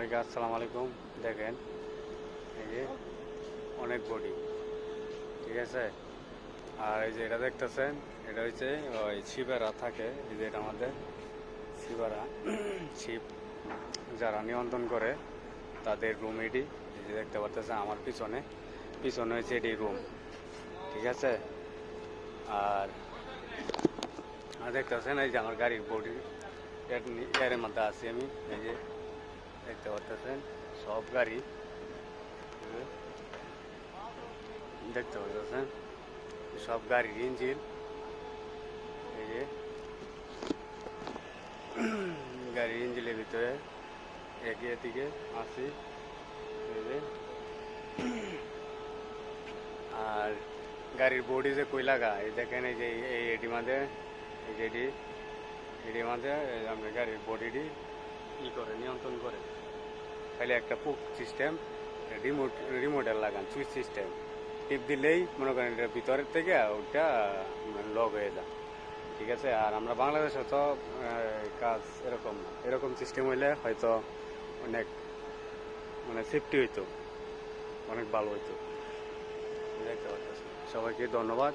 সবাইকে আসসালামু আলাইকুম। দেখেন এই যে অনেক বডি, ঠিক আছে। আর এই যে এটা দেখতেছেন, এটা হচ্ছে ওই শিবেরা থাকে, এই যে এটা আমাদের শিবেরা শিব যারা নিয়ন্ত্রণ করে তাদের রুম এটি। এই যে দেখতে পারতেছেন আমার পিছনে পিছনে হচ্ছে এটি রুম, ঠিক আছে। আর আর দেখতেছেন এই যে আমার গাড়ির বডি এর মধ্যে আছি আমি। এই যে দেখতে পারতেছেন সব গাড়ি দেখতে পাচ্ছেন, সব গাড়ির ইঞ্জিন। এই যে গাড়ির ইঞ্জিনের ভিতরে এগিয়ে দিকে আসি। এই যে আর গাড়ির বডি যে কই লাগা, এই দেখেন এই যে এটি মাঝে এই যে এটি মাঝে আপনার গাড়ির বডিটি করে নিয়ন্ত্রণ করে। খালি একটা পুক সিস্টেম, রিমোটের লাগান সুইচ সিস্টেম, টিপ দিলেই মনে করেন এটার ভিতরের থেকে ওটা লক হয়ে যায়, ঠিক আছে। আর আমরা বাংলাদেশে তো কাজ এরকম না, এরকম সিস্টেম হইলে হয়তো অনেক সেফটি হইতো, অনেক ভালো হইতো। দেখতে পাচ্ছি। সবাইকে ধন্যবাদ।